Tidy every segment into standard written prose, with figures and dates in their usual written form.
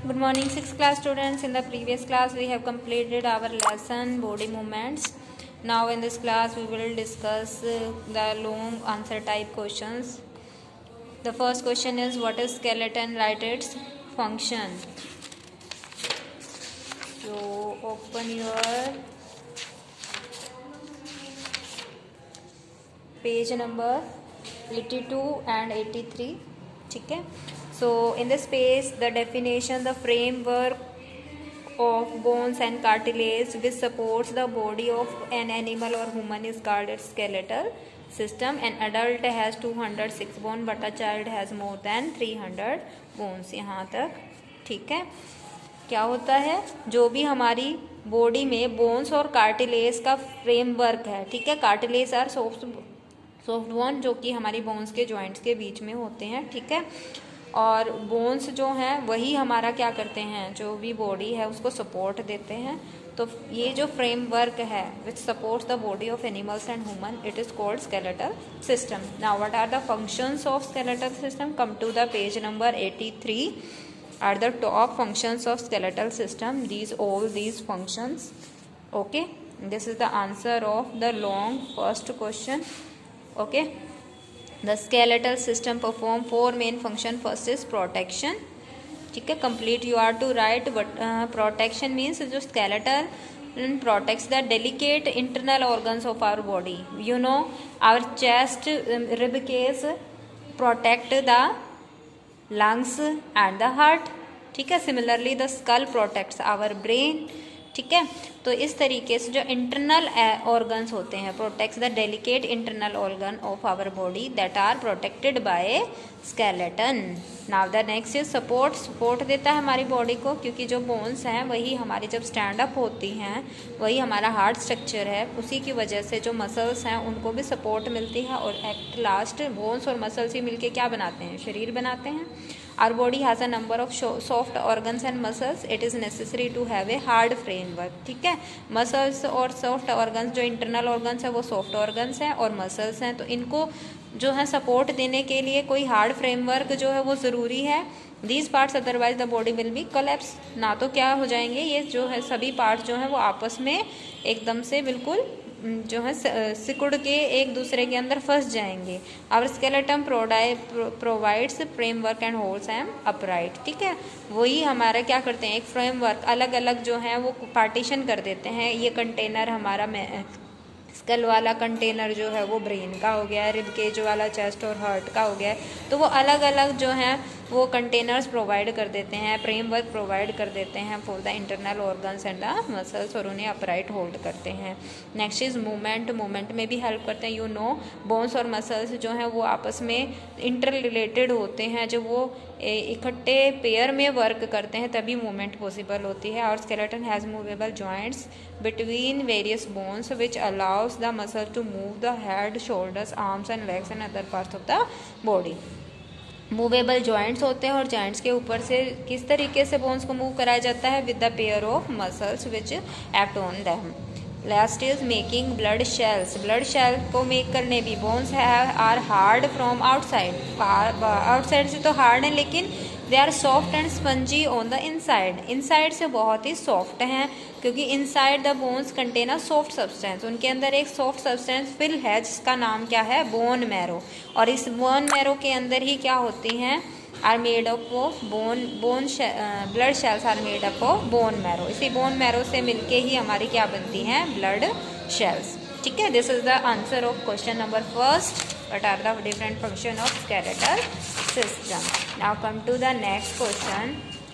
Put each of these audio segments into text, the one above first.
Good morning, 6th class students. In the previous class, we have completed our lesson body movements. Now, in this class, we will discuss the long answer type questions. The first question is, what is skeleton? Write its function. So, open your page number 82 and 83. ठीक है. So in this page, the definition, the framework of bones and cartilage which supports the body of an animal or human is called its skeletal system. An adult has 206 bones but a child has more than 300 bones. यहाँ तक ठीक है. क्या होता है, जो भी हमारी बॉडी में बोन्स और कार्टिलेज का फ्रेमवर्क है, ठीक है. कार्टिलेज आर सॉफ्ट बोन जो कि हमारी बोन्स के जॉइंट्स के बीच में होते हैं, ठीक है. और बोन्स जो हैं वही हमारा क्या करते हैं, जो भी बॉडी है उसको सपोर्ट देते हैं. तो ये जो फ्रेमवर्क है which supports the body of animals and human, it is called skeletal system. Now what are the functions of skeletal system? Come to the page number 83 are the top functions of skeletal system. All these functions. Okay, this is the answer of the long first question. Okay, the skeletal system perform 4 main function. First is protection. ठीक है, complete you are to write what protection means. जो skeletal protects the delicate internal organs of our body. You know, our chest, rib cage protect the lungs and the heart. ठीक है. Similarly the skull protects our brain. ठीक है. तो इस तरीके से जो इंटरनल ऑर्गन्स होते हैं protects the delicate internal organ of our body that are protected by skeleton. Now the next is support देता है हमारी बॉडी को, क्योंकि जो बोन्स हैं वही हमारी जब स्टैंड अप होती हैं वही हमारा हार्ट स्ट्रक्चर है, उसी की वजह से जो मसल्स हैं उनको भी सपोर्ट मिलती है. और एट लास्ट बोन्स और मसल्स ही मिलके क्या बनाते हैं, शरीर बनाते हैं. Our body has a number of soft organs and muscles. It is necessary to have a hard framework. ठीक है. मसल्स और सॉफ्ट ऑर्गन्स, जो इंटरनल ऑर्गन्स है वो सॉफ्ट ऑर्गन्स हैं और मसल्स हैं, तो इनको जो है सपोर्ट देने के लिए कोई हार्ड फ्रेमवर्क जो है वो ज़रूरी है. These parts otherwise the body will be collapse. ना तो क्या हो जाएंगे, ये जो है सभी पार्ट्स जो हैं वो आपस में एकदम से बिल्कुल जो है सिकुड़ के एक दूसरे के अंदर फंस जाएंगे. Our skeleton provides framework and holds em upright. ठीक है. वही हमारा क्या करते हैं, एक फ्रेमवर्क अलग अलग जो है वो पार्टीशन कर देते हैं. ये कंटेनर हमारा स्कल वाला कंटेनर जो है वो ब्रेन का हो गया है, रिब केज वाला चेस्ट और हार्ट का हो गया है. तो वो अलग अलग जो हैं वो कंटेनर्स प्रोवाइड कर देते हैं, फ्रेमवर्क प्रोवाइड कर देते हैं for the internal organs and the muscles, और उन्हें अपराइट होल्ड करते हैं. नेक्स्ट इज मूवमेंट में भी हेल्प करते हैं. यू नो, बोन्स और मसल्स जो हैं वो आपस में इंटर रिलेटेड होते हैं. जब वो इकट्ठे पेयर में वर्क करते हैं तभी मूवमेंट पॉसिबल होती है. और skeleton has movable joints between various bones which allows the muscle to move the head, shoulders, arms and legs and other parts of the body. Movable joints होते हैं और जॉइंट्स के ऊपर से किस तरीके से बोन्स को मूव कराया जाता है, with the pair of muscles which act on them. Last is making blood cells. Blood cell को मेक करने भी bones are hard from outside. Outside से तो हार्ड है लेकिन they are soft and spongy on the inside. Inside से बहुत ही सॉफ्ट हैं, क्योंकि inside the bones contain a soft substance. उनके अंदर एक सॉफ्ट सब्सटेंस फिल है जिसका नाम क्या है, बोन मैरो. और इस बोन मैरो के अंदर ही क्या होती हैं, are made up of blood cells are made up of bone marrow. इसी बोन मैरो से मिलके ही हमारी क्या बनती हैं, ब्लड शेल्स. ठीक है. This is the answer of question number first. What are the different function of skeletal system? Now come to the next question.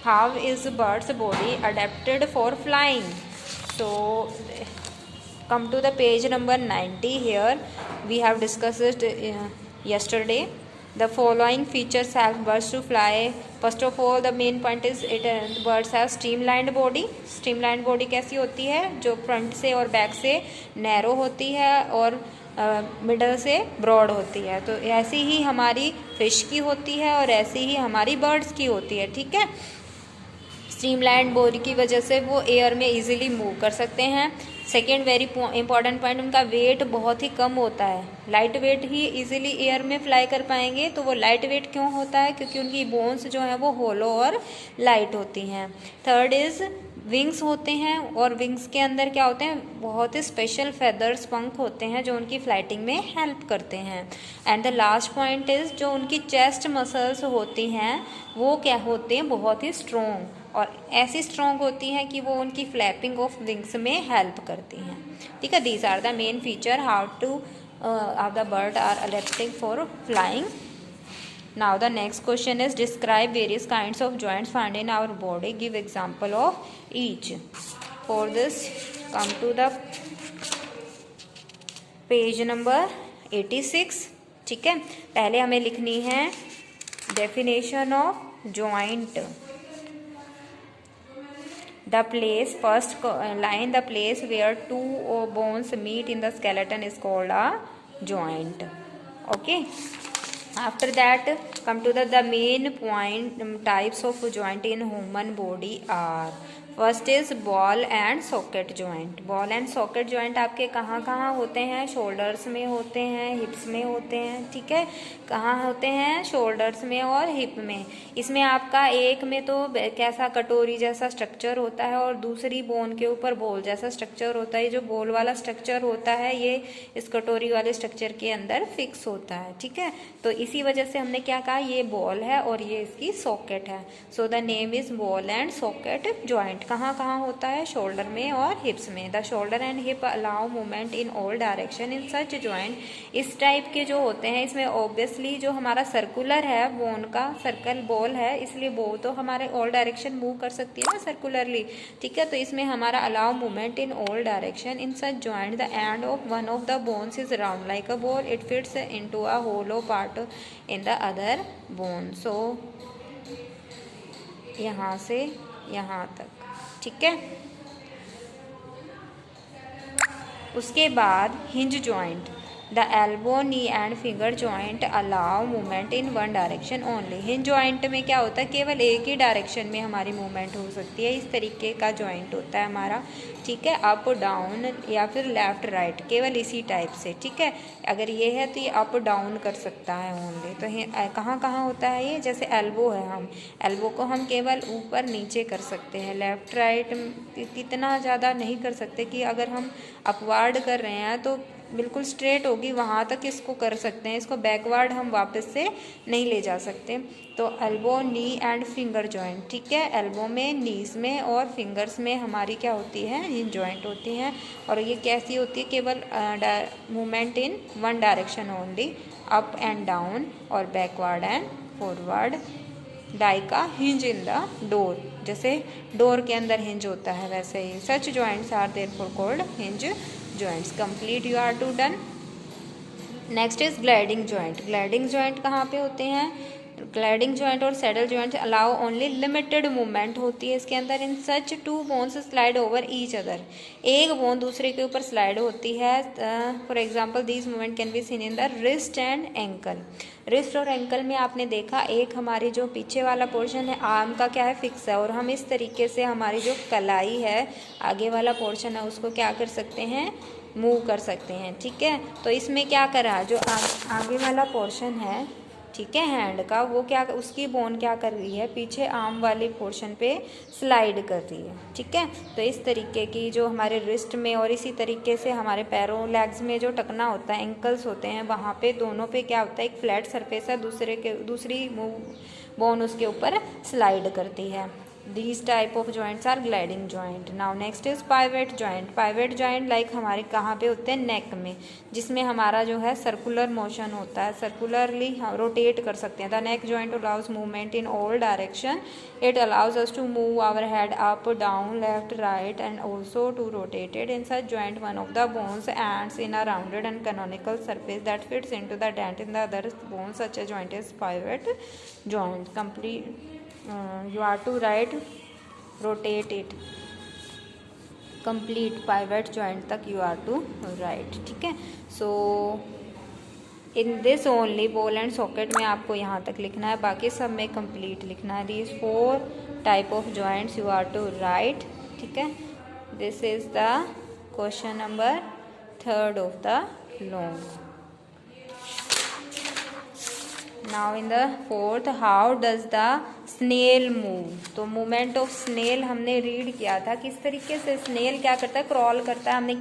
How is bird's body adapted for flying? So come to the page number 90. Here we have discussed it yesterday. The following features help birds to fly. First of all, the main point is birds have streamlined body. Streamlined body कैसी होती है, जो front से और back से narrow होती है और मिडल से ब्रॉड होती है. तो ऐसी ही हमारी फिश की होती है और ऐसी ही हमारी बर्ड्स की होती है. ठीक है. स्ट्रीमलाइन बॉडी की वजह से वो एयर में इजीली मूव कर सकते हैं। सेकेंड वेरी इंपॉर्टेंट पॉइंट, उनका वेट बहुत ही कम होता है, लाइट वेट ही इजीली एयर में फ्लाई कर पाएंगे। तो वो लाइट वेट क्यों होता है? क्योंकि उनकी बोन्स जो है वो होलो और लाइट होती हैं। थर्ड इज विंग्स होते हैं, और विंग्स के अंदर क्या होते हैं? बहुत ही स्पेशल फेदर्स, पंख होते हैं जो उनकी फ्लाइटिंग में हेल्प करते हैं। And the last point is जो उनकी चेस्ट मसल्स होती हैं वो क्या होते हैं? बहुत ही स्ट्रोंग, और ऐसी स्ट्रोंग होती हैं कि वो उनकी फ्लैपिंग ऑफ विंग्स में हेल्प करती हैं। ठीक है, these are the main feature how the bird are adapting for flying. Now the next question is describe various kinds of joints found in our body. Give example of each. For this, come to the page number 86. ठीक है, पहले हमें लिखनी है definition of joint. The place, first line, the place where two bones meet in the skeleton is called a joint. Okay. After that, come to the main point, types of joint in human body are, first is ball and socket joint. Ball and socket joint आपके कहाँ कहाँ होते हैं? Shoulders में होते हैं, हिप्स में होते हैं। ठीक है, कहाँ होते हैं? शोल्डर्स में और हिप में। इसमें आपका एक में तो कैसा कटोरी जैसा स्ट्रक्चर होता है, और दूसरी बोन के ऊपर बॉल जैसा स्ट्रक्चर होता है। जो बॉल वाला स्ट्रक्चर होता है ये इस कटोरी वाले स्ट्रक्चर के अंदर फिक्स होता है। ठीक है, तो इसी वजह से हमने क्या कहा? ये बॉल है और ये इसकी सॉकेट है। So the name is ball and socket joint. कहाँ कहाँ होता है? शोल्डर में और हिप्स में। The shoulder and hip allow movement in all direction in such joint. इस टाइप के जो होते हैं इसमें ऑब्वियसली जो हमारा सर्कुलर है बोन का, सर्कल बॉल है, इसलिए वो तो हमारे ऑल डायरेक्शन मूव कर सकती है ना सर्कुलरली। ठीक है, तो इसमें हमारा allow movement in all direction in such joint. The end of one of the bones is round like a ball, it fits into a hollow part in the other bone. So यहाँ से यहाँ तक। ठीक है, उसके बाद hinge joint. The elbow, knee and finger joint allow movement in one direction only. Hinge joint में क्या होता है? केवल एक ही डायरेक्शन में हमारी मूवमेंट हो सकती है। इस तरीके का जॉइंट होता है हमारा। ठीक है, अप डाउन या फिर लेफ्ट राइट, केवल इसी टाइप से। ठीक है, अगर ये है तो ये अप डाउन कर सकता है ओनली। तो कहाँ कहाँ होता है ये? जैसे एल्बो है, हम एल्बो को हम केवल ऊपर नीचे कर सकते हैं, लेफ्ट राइट कितना ज़्यादा नहीं कर सकते कि अगर हम अपवार्ड कर रहे हैं तो बिल्कुल स्ट्रेट होगी वहाँ तक इसको कर सकते हैं, इसको बैकवर्ड हम वापस से नहीं ले जा सकते। तो elbow, knee and finger joint. ठीक है, एल्बो में, नीज में और फिंगर्स में हमारी क्या होती है? हिंज जॉइंट होती हैं। और ये कैसी होती है? केवल movement in one direction only, up and down और बैकवर्ड एंड फॉरवर्ड। डाई का हिंज इन द डोर, जैसे डोर के अंदर हिंज होता है वैसे ही। Such joints are therefore called hinge joints. Complete you are to done. Next is gliding joint. Gliding joint कहाँ पे होते हैं? ग्लाइडिंग जॉइंट और saddle joint allow only limited movement होती है इसके अंदर। In such two bones slide over each other. एक बोन दूसरे के ऊपर स्लाइड होती है। For example these movement can be seen in the wrist and ankle. Wrist और एंकल में आपने देखा एक हमारी जो पीछे वाला पोर्शन है आर्म का क्या है? फिक्स है, और हम इस तरीके से हमारी जो कलाई है, आगे वाला पोर्शन है, उसको क्या कर सकते हैं? मूव कर सकते हैं। ठीक है, तो इसमें क्या करा? जो आगे वाला पोर्शन है, ठीक है, हैंड का, वो क्या, उसकी बोन क्या कर रही है? पीछे आर्म वाले पोर्शन पे स्लाइड कर रही है। ठीक है, तो इस तरीके की जो हमारे रिस्ट में और इसी तरीके से हमारे पैरों, लेग्स में जो टकना होता है, एंकल्स होते हैं, वहाँ पे दोनों पे क्या होता है? एक फ्लैट सरफेस है, दूसरी बोन उसके ऊपर स्लाइड करती है। These type of joints are gliding joint. Now next is pivot joint. Pivot joint like हमारे कहाँ पे होते हैं? नेक में, जिसमें हमारा जो है सर्कुलर मोशन होता है, सर्कुलरली हम रोटेट कर सकते हैं। The neck joint allows movement in all direction. It allows us to move our head up, down, left, right and also to rotate it. In such joint one of the bones ends in a rounded and canonical surface that fits into the dent in the other bone. Such a joint is pivot joint. Complete you are to write, rotate it, complete pivot joint तक you are to write. ठीक है, so in this only ball and socket में आपको यहाँ तक लिखना है, बाकी सब में complete लिखना है। These 4 type of joints you are to write, ठीक है। This is the question number 3rd of the long. Now in the 4th, how does the snail move. तो मूवमेंट ऑफ स्नेल हमने रीड किया था किस तरीके से स्नेल क्या करता है, क्रॉल करता है। हमने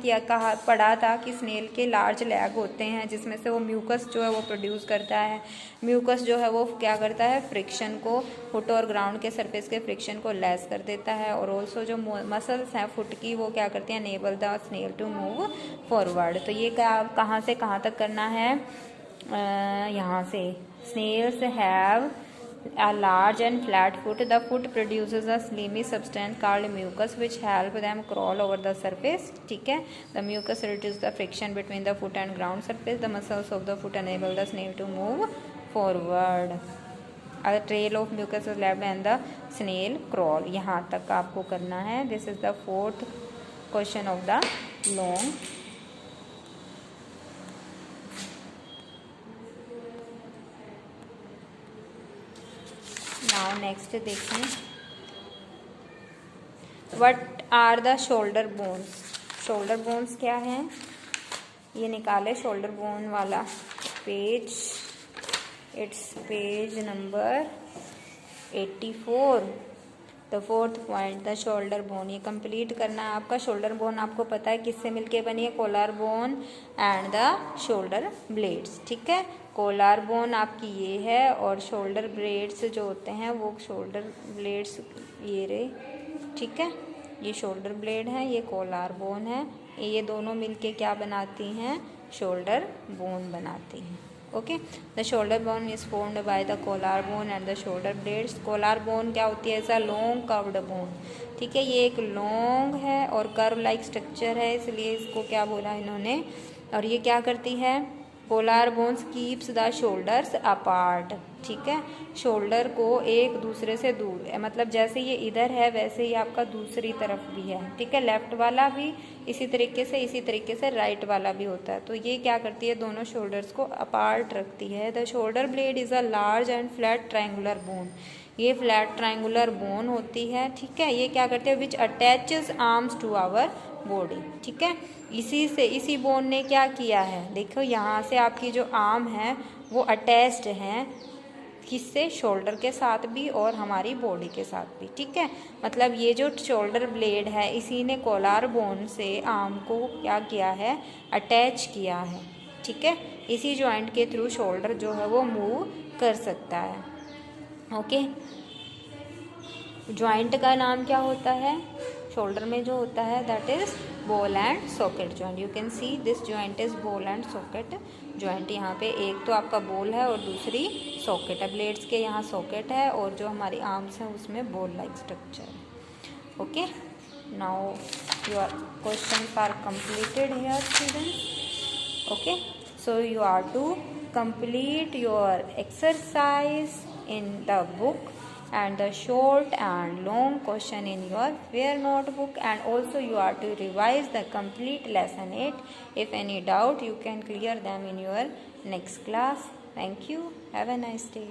पढ़ा था कि स्नेल के लार्ज लेग होते हैं जिसमें से वो म्यूकस जो है वो प्रोड्यूस करता है। म्यूकस जो है वो क्या करता है, फ्रिक्शन को, फुट और ग्राउंड के सरफेस के फ्रिक्शन को लेस कर देता है। और ऑल्सो जो मसल्स हैं फुट की वो क्या करती हैं, enable the snail to move forward. तो ये कहाँ से कहाँ तक करना है, यहाँ से। Snails have a large and flat foot. The foot produces a slimy substance called mucus which help them crawl over the surface. ठीक है, the mucus reduces the friction between the foot and ground surface. The muscles of the foot enable the snail to move forward. A trail of mucus is left and the snail crawl. यहाँ तक आपको करना है। This is the 4th question of the long. Now next देखें, what are the shoulder bones. Shoulder bones क्या हैं, ये निकाले शोल्डर बोन वाला page, it's page number 84। The 4th point, the shoulder bone. ये कंप्लीट करना है आपका। शोल्डर बोन आपको पता है किससे मिलके बनी है, Kolar bone and the shoulder blades, ठीक है। कोलार बोन आपकी ये है और शोल्डर ब्लेड्स जो होते हैं वो शोल्डर ब्लेड्स ये रहे, ठीक है। ये शोल्डर ब्लेड है, ये कोलार बोन है, ये दोनों मिलके क्या बनाती हैं, शोल्डर बोन बनाती हैं। Okay, the shoulder bone is formed by the Kolar bone and the shoulder blades. Kolar bone क्या होती है, ऐसा लॉन्ग कर्व्ड बोन, ठीक है। ये एक लॉन्ग है और कर्व लाइक स्ट्रक्चर है, इसलिए इसको क्या बोला इन्होंने। और ये क्या करती है, Kolar bones keeps the shoulders apart, ठीक है। शोल्डर को एक दूसरे से दूर, मतलब जैसे ये इधर है वैसे ही आपका दूसरी तरफ भी है, ठीक है। लेफ्ट वाला भी इसी तरीके से राइट वाला भी होता है। तो ये क्या करती है, दोनों शोल्डर्स को अपार्ट रखती है। The shoulder blade is a large and flat triangular bone. ये फ्लैट ट्रायंगुलर बोन होती है, ठीक है। ये क्या करती है, which attaches arms to our body, ठीक है। इसी बोन ने क्या किया है, देखो यहाँ से आपकी जो आर्म है वो अटैच्ड हैं, किससे, शोल्डर के साथ भी और हमारी बॉडी के साथ भी, ठीक है। मतलब ये जो शोल्डर ब्लेड है इसी ने कोलार बोन से आर्म को क्या किया है, अटैच किया है, ठीक है। इसी जॉइंट के थ्रू शोल्डर जो है वो मूव कर सकता है। ओके, जॉइंट का नाम क्या होता है, शोल्डर में जो होता है that is ball and socket joint. You can see this joint is ball and socket joint. यहाँ पे एक तो आपका बॉल है और दूसरी सॉकेट है। ब्लेड्स के यहाँ सॉकेट है और जो हमारी आर्म्स हैं उसमें बॉल लाइक स्ट्रक्चर है। Okay, now your questions are completed here students. Okay, so you are to complete your exercise in the book and the short and long question in your fair notebook, and also you are to revise the complete lesson 8. If any doubt you can clear them in your next class. Thank you. Have a nice day.